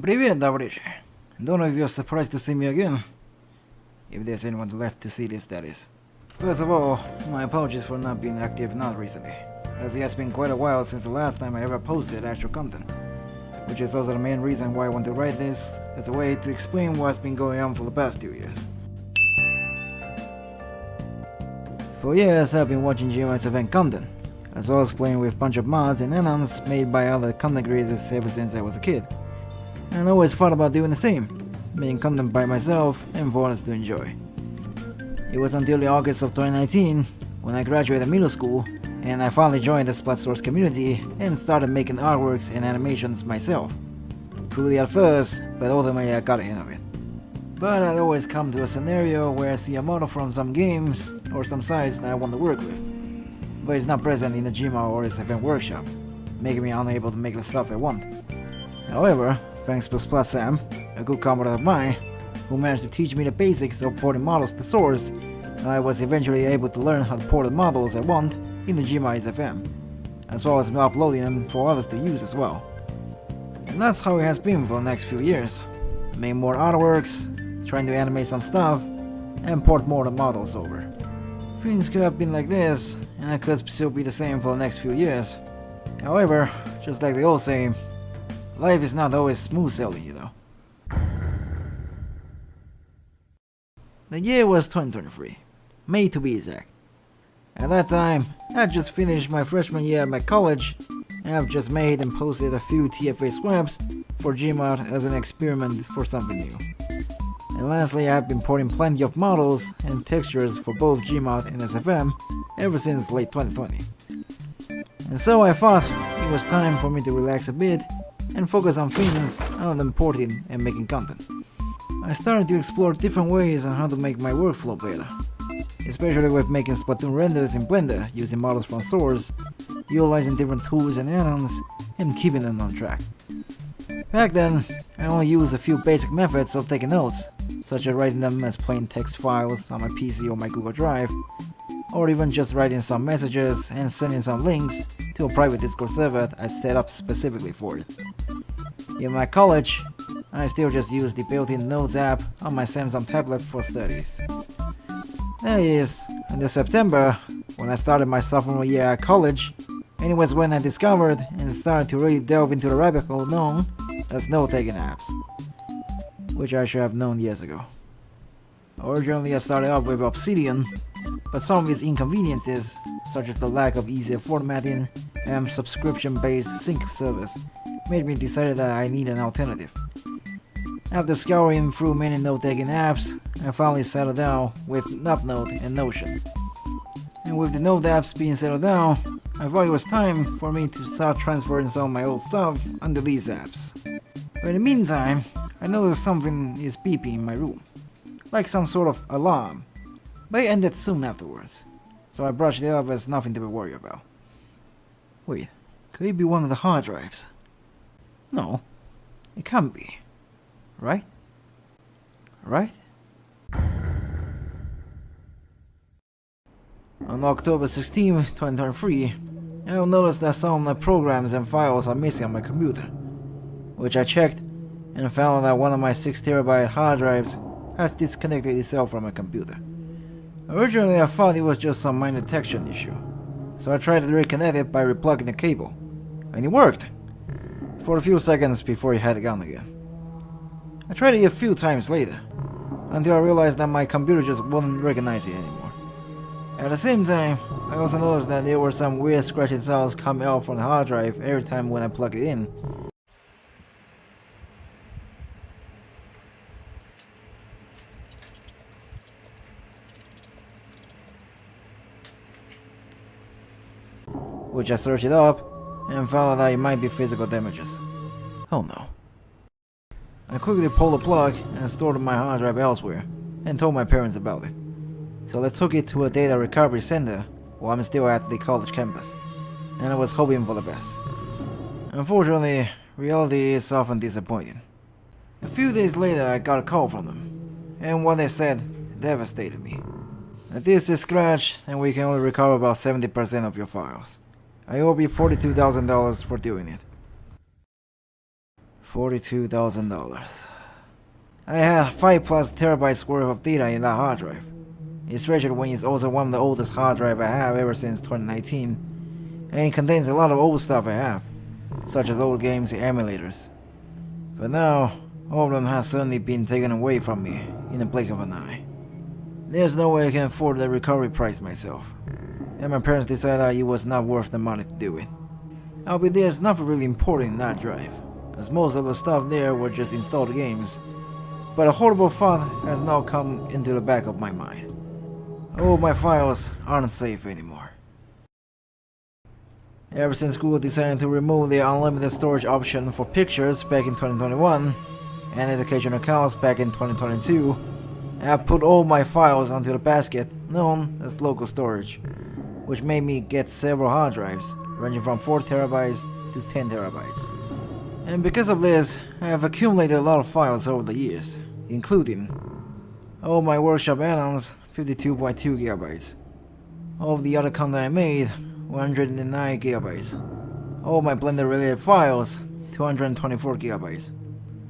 Привет, товарищ. Don't know if you're surprised to see me again. If there's anyone left to see this, that is. First of all, my apologies for not being active not recently, as it has been quite a while since the last time I ever posted actual content. Which is also the main reason why I want to write this, as a way to explain what's been going on for the past 2 years. For years, I've been watching Gmod's event content, as well as playing with a bunch of mods and add-ons made by other content creators ever since I was a kid. And I always thought about doing the same, making content by myself and for others to enjoy. It was until the August of 2019, when I graduated middle school, and I finally joined the Splatsource community and started making artworks and animations myself. Poorly at first, but ultimately I got the hang of it. But I'd always come to a scenario where I see a model from some games or some sites that I want to work with, but it's not present in the Gmod or its event workshop, making me unable to make the stuff I want. However, thanks to Splat Sam, a good comrade of mine, who managed to teach me the basics of porting models to source, I was eventually able to learn how to port the models I want into Gmod's FM, as well as uploading them for others to use as well. And that's how it has been for the next few years. Make more artworks, trying to animate some stuff, and port more of the models over. Things could have been like this, and it could still be the same for the next few years. However, just like the old saying, life is not always smooth sailing, you know. The year was 2023, May to be exact. At that time, I had just finished my freshman year at my college, and I've just made and posted a few TFA swaps for Gmod as an experiment for something new. And lastly, I've been porting plenty of models and textures for both Gmod and SFM ever since late 2020. And so I thought it was time for me to relax a bit and focus on things other than porting and making content. I started to explore different ways on how to make my workflow better, especially with making Splatoon renders in Blender using models from source, utilizing different tools and add-ons, and keeping them on track. Back then, I only used a few basic methods of taking notes, such as writing them as plain text files on my PC or my Google Drive, or even just writing some messages and sending some links to a private Discord server I set up specifically for it. In my college, I still just use the built-in Notes app on my Samsung tablet for studies. That is, until September, when I started my sophomore year at college, and it was when I discovered and started to really delve into the rabbit hole known as note-taking apps, which I should have known years ago. Originally I started off with Obsidian, but some of its inconveniences, such as the lack of easier formatting and subscription-based sync service, made me decide that I need an alternative. After scouring through many note-taking apps, I finally settled down with Upnote and Notion. And with the note apps being settled down, I thought it was time for me to start transferring some of my old stuff onto these apps. But in the meantime, I noticed something is beeping in my room, like some sort of alarm, but it ended soon afterwards, so I brushed it off as nothing to be worried about. Wait, could it be one of the hard drives? No, it can't be. Right? Right? On October 16, 2023, I noticed that some of my programs and files are missing on my computer, which I checked and found that one of my 6TB hard drives has disconnected itself from my computer. Originally I thought it was just some minor detection issue, so I tried to reconnect it by replugging the cable, and it worked! For a few seconds before it had gone again. I tried it a few times later, until I realized that my computer just wouldn't recognize it anymore. At the same time, I also noticed that there were some weird scratching sounds coming out from the hard drive every time when I plugged it in. Which I searched it up, and found out that it might be physical damages. Oh no. I quickly pulled the plug and stored my hard drive elsewhere, and told my parents about it. So they took it to a data recovery center while I'm still at the college campus, and I was hoping for the best. Unfortunately, reality is often disappointing. A few days later I got a call from them, and what they said devastated me. The disk is scratched and we can only recover about 70% of your files. I owe you $42,000 for doing it. $42,000. I had 5 plus terabytes worth of data in that hard drive, especially when it's also one of the oldest hard drive I have ever since 2019, and it contains a lot of old stuff I have, such as old games and emulators. But now, all of them has suddenly been taken away from me in the blink of an eye. There's no way I can afford the recovery price myself, and my parents decided that it was not worth the money to do it. Albeit there's nothing really important in that drive, as most of the stuff there were just installed games, but a horrible thought has now come into the back of my mind. All my files aren't safe anymore. Ever since Google decided to remove the unlimited storage option for pictures back in 2021, and education accounts back in 2022, I have put all my files onto the basket known as local storage, which made me get several hard drives, ranging from 4 terabytes to 10 terabytes. And because of this, I have accumulated a lot of files over the years, including all my workshop add-ons, 52.2 gigabytes, all of the other content I made, 109 gigabytes, all my Blender related files, 224 gigabytes,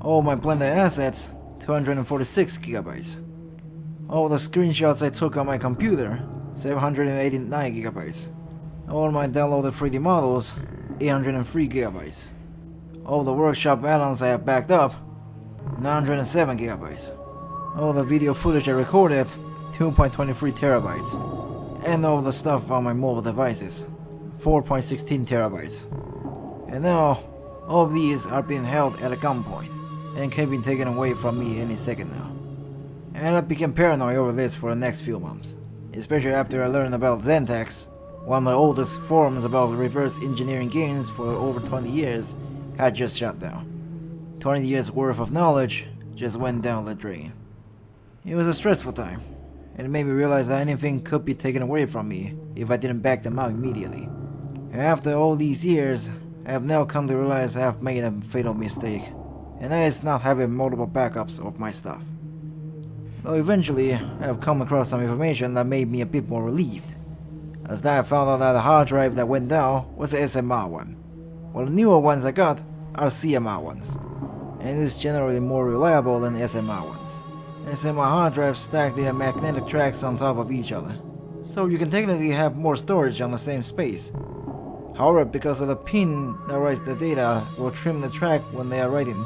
all my Blender assets, 246 gigabytes, all the screenshots I took on my computer, 789 gigabytes, all my downloaded 3D models, 803 gigabytes, all the workshop add-ons I have backed up, 907 gigabytes, all the video footage I recorded, 2.23 terabytes, and all the stuff on my mobile devices, 4.16 terabytes. And now, all of these are being held at a gunpoint, and can be taken away from me any second now. And I became paranoid over this for the next few months, especially after I learned about Zentex, one of the oldest forums about reverse engineering games for over 20 years, had just shut down. 20 years worth of knowledge just went down the drain. It was a stressful time, and it made me realize that anything could be taken away from me if I didn't back them up immediately. And after all these years, I have now come to realize I have made a fatal mistake, and that is not having multiple backups of my stuff. Though eventually, I have come across some information that made me a bit more relieved, as that I found out that the hard drive that went down was an SMR one, while the newer ones I got are CMR ones, and is generally more reliable than SMR ones. SMR hard drives stack their magnetic tracks on top of each other, so you can technically have more storage on the same space. However, because of the pin that writes the data will trim the track when they are writing,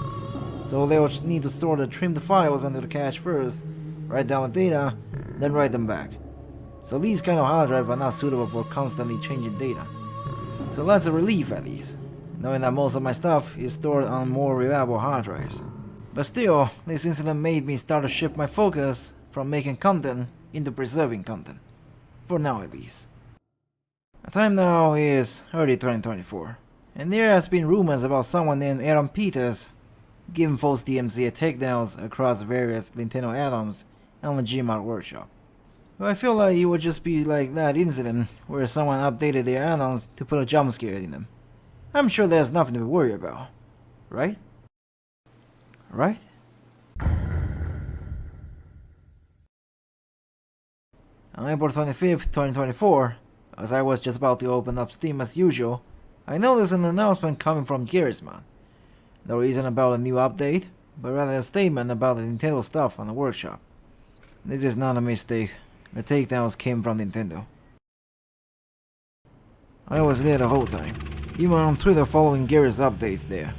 so they will need to store the trimmed files onto the cache first, write down the data, then write them back. So these kind of hard drives are not suitable for constantly changing data. So that's a relief at least, knowing that most of my stuff is stored on more reliable hard drives. But still, this incident made me start to shift my focus from making content into preserving content. For now at least. The time now is early 2024, and there has been rumors about someone named Aaron Peters giving false DMCA takedowns across various Nintendo add-ons on the Gmod workshop. But I feel like it would just be like that incident where someone updated their add-ons to put a jump scare in them. I'm sure there's nothing to worry about, right? Right? On April 25th, 2024, as I was just about to open up Steam as usual, I noticed an announcement coming from Gmod. No reason about a new update, but rather a statement about the Nintendo stuff on the workshop. This is not a mistake. The takedowns came from Nintendo. I was there the whole time, even on Twitter following Gary's updates there.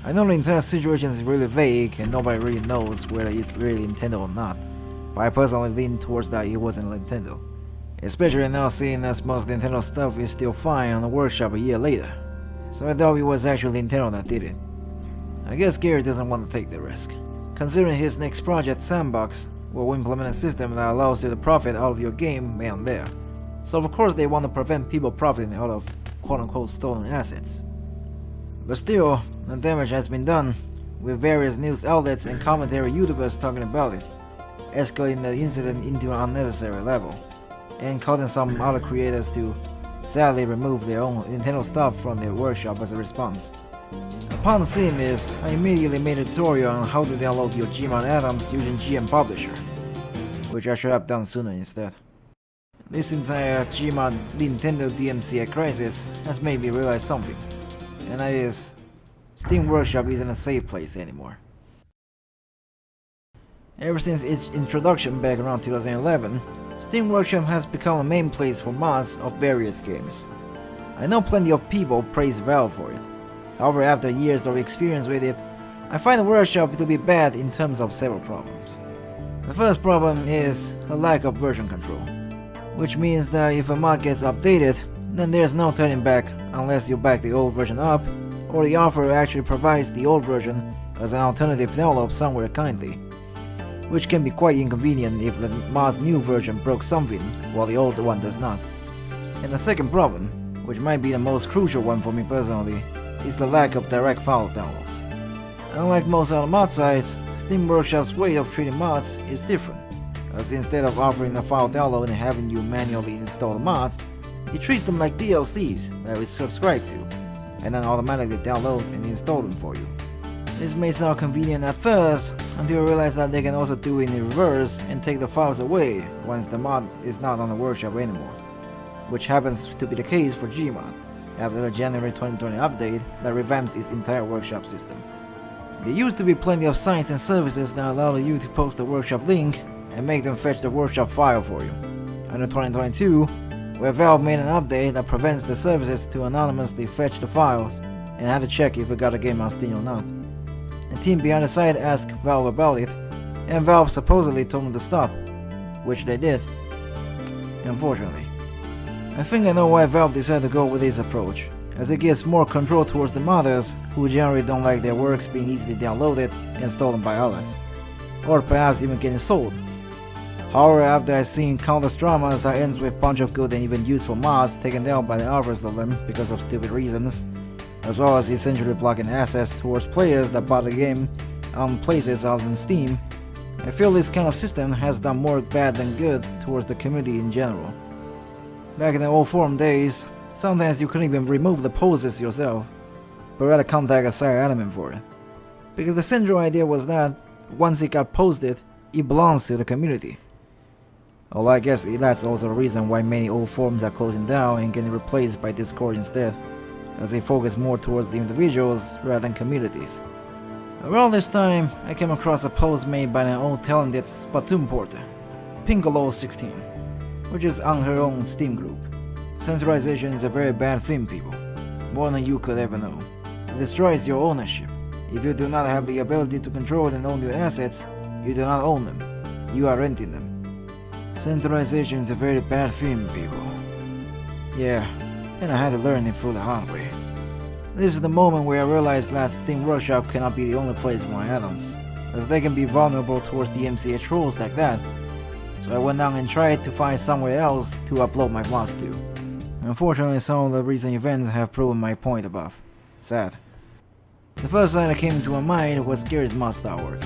I know the entire situation is really vague and nobody really knows whether it's really Nintendo or not, but I personally lean towards that it wasn't Nintendo. Especially now seeing as most Nintendo stuff is still fine on the workshop a year later, so I thought it was actually Nintendo that did it. I guess Gary doesn't want to take the risk, considering his next project, Sandbox, will implement a system that allows you to profit out of your game made on there. So of course they want to prevent people profiting out of quote-unquote stolen assets. But still, the damage has been done, with various news outlets and commentary YouTubers talking about it, escalating the incident into an unnecessary level, and causing some other creators to sadly remove their own Nintendo stuff from their workshop as a response. Upon seeing this, I immediately made a tutorial on how to download your Gmod add-ons using GM Publisher, which I should have done sooner instead. This entire Gmod Nintendo DMCA crisis has made me realize something, and that is, Steam Workshop isn't a safe place anymore. Ever since its introduction back around 2011, Steam Workshop has become a main place for mods of various games. I know plenty of people praise Valve for it. However, after years of experience with it, I find the workshop to be bad in terms of several problems. The first problem is the lack of version control, which means that if a mod gets updated, then there's no turning back unless you back the old version up, or the author actually provides the old version as an alternative download somewhere kindly, which can be quite inconvenient if the mod's new version broke something while the old one does not. And the second problem, which might be the most crucial one for me personally, is the lack of direct file downloads. Unlike most other mod sites, Steam Workshop's way of treating mods is different, as instead of offering a file download and having you manually install the mods, it treats them like DLCs that we subscribe to, and then automatically download and install them for you. This may sound convenient at first, until you realize that they can also do it in reverse and take the files away once the mod is not on the workshop anymore, which happens to be the case for Gmod, after the January 2020 update that revamps its entire workshop system. There used to be plenty of sites and services that allowed you to post the workshop link and make them fetch the workshop file for you. Under 2022, where Valve made an update that prevents the services to anonymously fetch the files and had to check if it got a game on Steam or not. The team behind the site asked Valve about it, and Valve supposedly told them to stop, which they did, unfortunately. I think I know why Valve decided to go with this approach, as it gives more control towards the modders who generally don't like their works being easily downloaded and stolen by others, or perhaps even getting sold. However, after I've seen countless dramas that ends with a bunch of good and even useful mods taken down by the authors of them because of stupid reasons, as well as essentially blocking access towards players that bought the game on places other than Steam, I feel this kind of system has done more bad than good towards the community in general. Back in the old forum days, sometimes you couldn't even remove the poses yourself, but rather contact a site admin for it. Because the central idea was that, once it got posted, it belongs to the community. Although I guess that's also the reason why many old forums are closing down and getting replaced by Discord instead, as they focus more towards the individuals rather than communities. Around this time, I came across a post made by an old talented Splatoon porter, Pinkolo16, which is on her own Steam group. Centralization is a very bad thing, people, more than you could ever know. It destroys your ownership. If you do not have the ability to control and own your assets, you do not own them, you are renting them. Centralization is a very bad thing, people. Yeah, and I had to learn it through the hard way. This is the moment where I realized that Steam Workshop cannot be the only place for my add-ons, as they can be vulnerable towards DMCA trolls like that, so I went down and tried to find somewhere else to upload my mods to. Unfortunately, some of the recent events have proven my point above. Sad. The first site that came into my mind was Gary'sMods.org,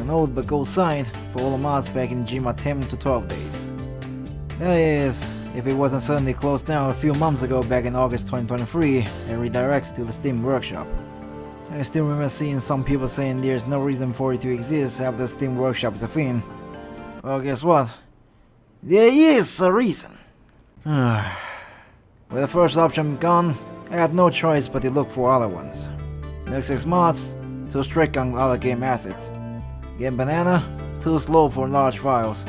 an old but gold site for all the mods back in Gmod 10 to 12 days. That is, if it wasn't suddenly closed down a few months ago back in August 2023 and redirects to the Steam Workshop. I still remember seeing some people saying there's no reason for it to exist after the Steam Workshop is a thing. Well, guess what? There is a reason. With the first option gone, I had no choice but to look for other ones. Nexus mods, too strict on other game assets. Game Banana, too slow for large files.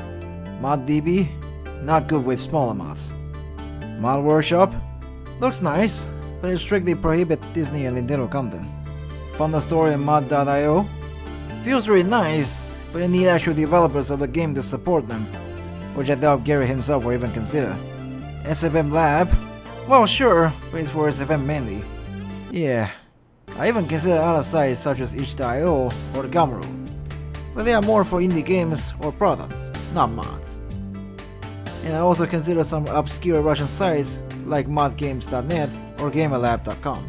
ModDB, not good with smaller mods. Mod Workshop, looks nice, but it strictly prohibits Disney and Nintendo content. Thunderstory and Mod.io, feels really nice, but you need actual developers of the game to support them, which I doubt Gary himself will even consider. SFM Lab, well sure, but it's for SFM mainly. Yeah, I even consider other sites such as itch.io or the Gumroad, but they are more for indie games or products, not mods. And I also consider some obscure Russian sites like modgames.net or gamerlab.com,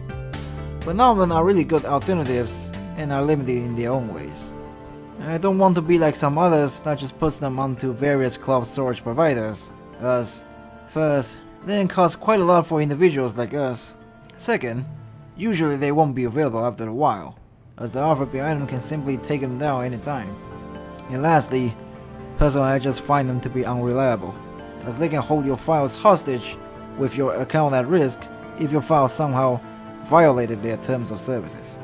but none of them are really good alternatives and are limited in their own ways. I don't want to be like some others that just puts them onto various cloud storage providers, as first, they can cost quite a lot for individuals like us. Second, usually they won't be available after a while, as the author behind them can simply take them down anytime. And lastly, personally I just find them to be unreliable, as they can hold your files hostage with your account at risk if your file somehow violated their terms of services.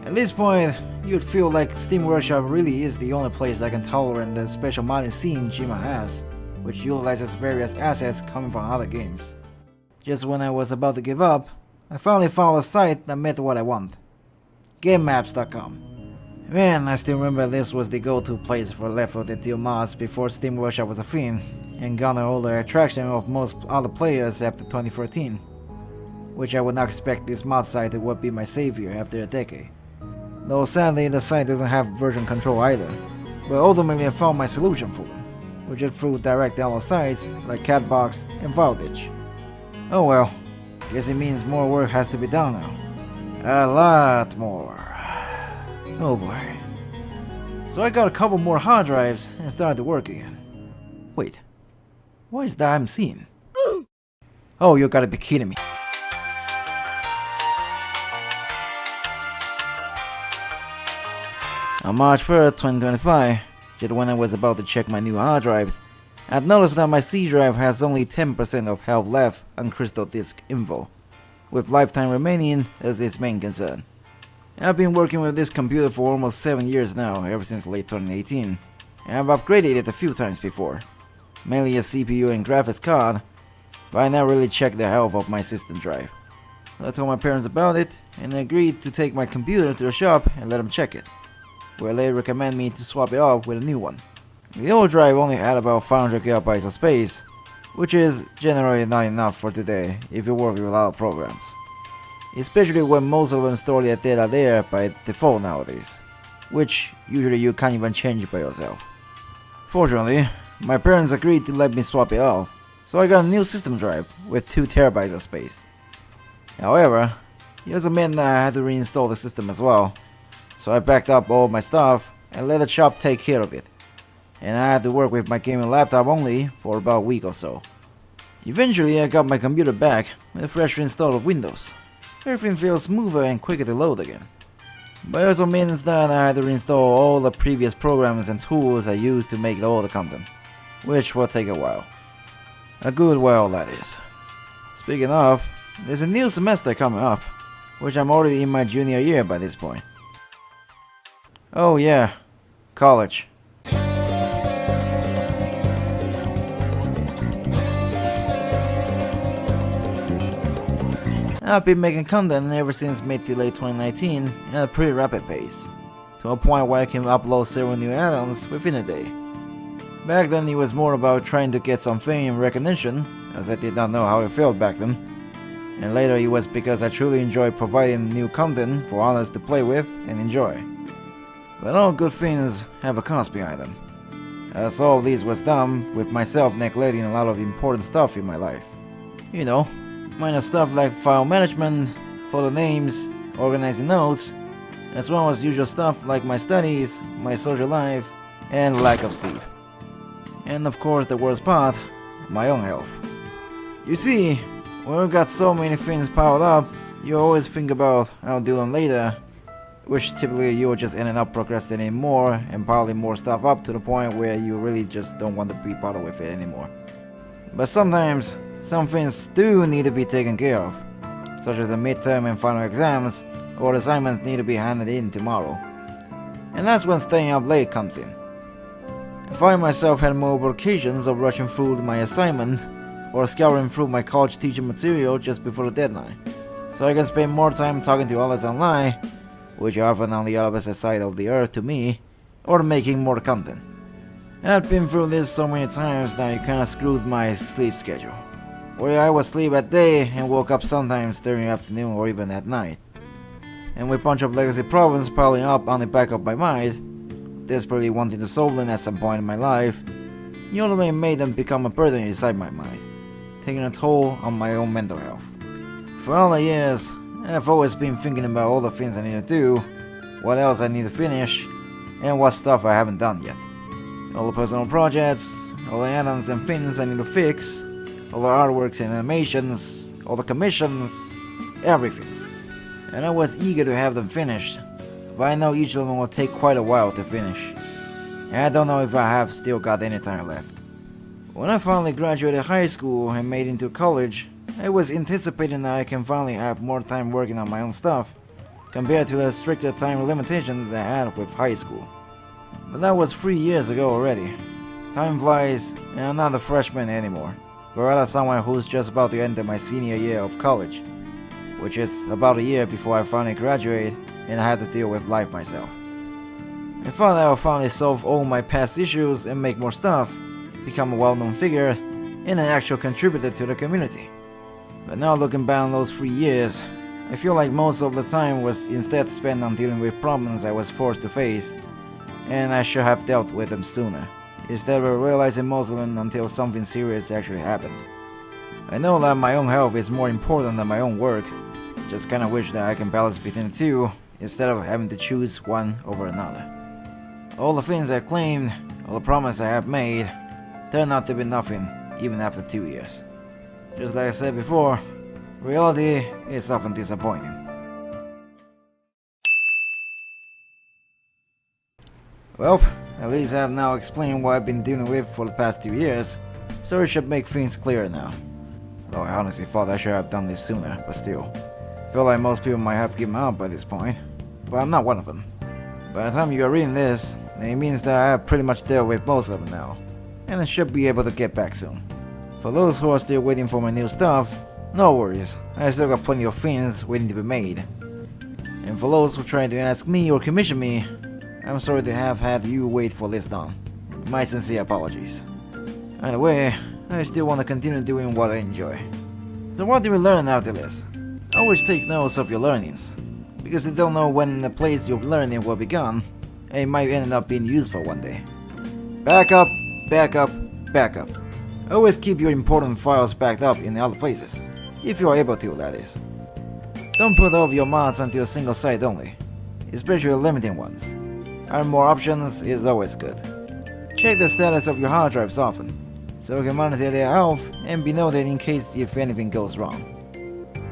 At this point, you'd feel like Steam Workshop really is the only place that can tolerate the special modding scene Gmod has, which utilizes various assets coming from other games. Just when I was about to give up, I finally found a site that met what I want. GameMaps.com. Man, I still remember this was the go-to place for left-footed deal mods before Steam Workshop was a thing, and garnered all the attraction of most other players after 2014. Which I would not expect this mod site would be my savior after a decade. Though sadly the site doesn't have version control either, but ultimately I found my solution for them, which is through direct download sites like Catbox and Voltage. Oh well, guess it means more work has to be done now. A lot more. Oh boy. So I got a couple more hard drives and started to work again. Wait, what is that I'm seeing? Oh, you gotta be kidding me. On March 3rd, 2025, just when I was about to check my new hard drives, I'd noticed that my C drive has only 10% of health left on crystal disk info, with lifetime remaining as its main concern. I've been working with this computer for almost 7 years now, ever since late 2018, and I've upgraded it a few times before, mainly a CPU and graphics card, but I never really checked the health of my system drive. So I told my parents about it, and they agreed to take my computer to the shop and let them check it, where they recommend me to swap it out with a new one. The old drive only had about 500 GB of space, which is generally not enough for today if you work with a lot of programs, especially when most of them store their data there by default nowadays, which usually you can't even change by yourself. Fortunately, my parents agreed to let me swap it out, so I got a new system drive with 2 TB of space. However, it also meant that I had to reinstall the system as well, so I backed up all my stuff and let the shop take care of it, and I had to work with my gaming laptop only for about a week or so. Eventually I got my computer back with a fresh install of Windows. Everything feels smoother and quicker to load again. But it also means that I had to reinstall all the previous programs and tools I used to make all the content, which will take a while. A good while, that is. Speaking of, there's a new semester coming up, which I'm already in my junior year by this point. Oh yeah, college. I've been making content ever since mid to late 2019 at a pretty rapid pace, to a point where I can upload several new add-ons within a day. Back then it was more about trying to get some fame and recognition, as I did not know how it felt back then, and later it was because I truly enjoyed providing new content for others to play with and enjoy. But all good things have a cost behind them, as all of this was done with myself neglecting a lot of important stuff in my life. You know, minor stuff like file management, photo names, organizing notes, as well as usual stuff like my studies, my social life, and lack of sleep. And of course the worst part, my own health. You see, when you've got so many things piled up, you always think about I'll do them later, which typically you're just ending up procrastinating more and piling more stuff up to the point where you really just don't want to be bothered with it anymore. But sometimes, some things do need to be taken care of, such as the midterm and final exams, or the assignments need to be handed in tomorrow. And that's when staying up late comes in. I find myself having multiple occasions of rushing through my assignment, or scouring through my college teaching material just before the deadline, so I can spend more time talking to others online, which are often on the opposite side of the earth to me, or making more content. I've been through this so many times that it kinda screwed my sleep schedule, where I would sleep at day and woke up sometimes during the afternoon or even at night. And with a bunch of legacy problems piling up on the back of my mind, desperately wanting to solve them at some point in my life, it only made them become a burden inside my mind, taking a toll on my own mental health. For all the years, I've always been thinking about all the things I need to do, what else I need to finish, and what stuff I haven't done yet. All the personal projects, all the add-ons and things I need to fix, all the artworks and animations, all the commissions, everything. And I was eager to have them finished, but I know each of them will take quite a while to finish, and I don't know if I have still got any time left. When I finally graduated high school and made into college, I was anticipating that I can finally have more time working on my own stuff, compared to the stricter time limitations I had with high school. But that was 3 years ago already. Time flies, and I'm not a freshman anymore, but rather someone who's just about to enter my senior year of college, which is about a year before I finally graduate and I have to deal with life myself. I thought I would finally solve all my past issues and make more stuff, become a well-known figure, and an actual contributor to the community. But now looking back on those 3 years, I feel like most of the time was instead spent on dealing with problems I was forced to face, and I should have dealt with them sooner, instead of realizing most of them until something serious actually happened. I know that my own health is more important than my own work, just kinda wish that I can balance between the two, instead of having to choose one over another. All the things I claimed, all the promises I have made, turned out to be nothing, even after 2 years. Just like I said before, reality is often disappointing. Well, at least I have now explained what I've been dealing with for the past 2 years, so it should make things clearer now. Though I honestly thought I should have done this sooner, but still. I feel like most people might have given up by this point, but I'm not one of them. By the time you are reading this, it means that I have pretty much dealt with most of them now, and I should be able to get back soon. For those who are still waiting for my new stuff, no worries, I still got plenty of things waiting to be made. And for those who try to ask me or commission me, I'm sorry to have had you wait for this long. My sincere apologies. Either way, I still want to continue doing what I enjoy. So what do we learn after this? Always take notes of your learnings, because you don't know when the place you're learning will be gone, and it might end up being useful one day. Backup, backup, backup. Always keep your important files backed up in other places, if you are able to, that is. Don't put all of your mods onto a single site only, especially limited ones. Having more options is always good. Check the status of your hard drives often, so you can monitor their health and be noted in case if anything goes wrong.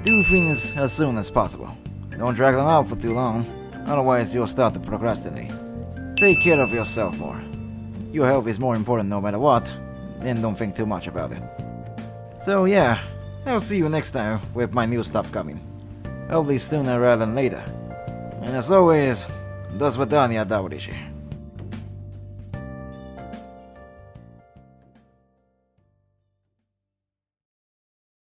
Do things as soon as possible. Don't drag them out for too long, otherwise you'll start to procrastinate. Take care of yourself more. Your health is more important no matter what, and don't think too much about it. So yeah, I'll see you next time with my new stuff coming. Hopefully sooner rather than later. And as always, до свидания, товарищи.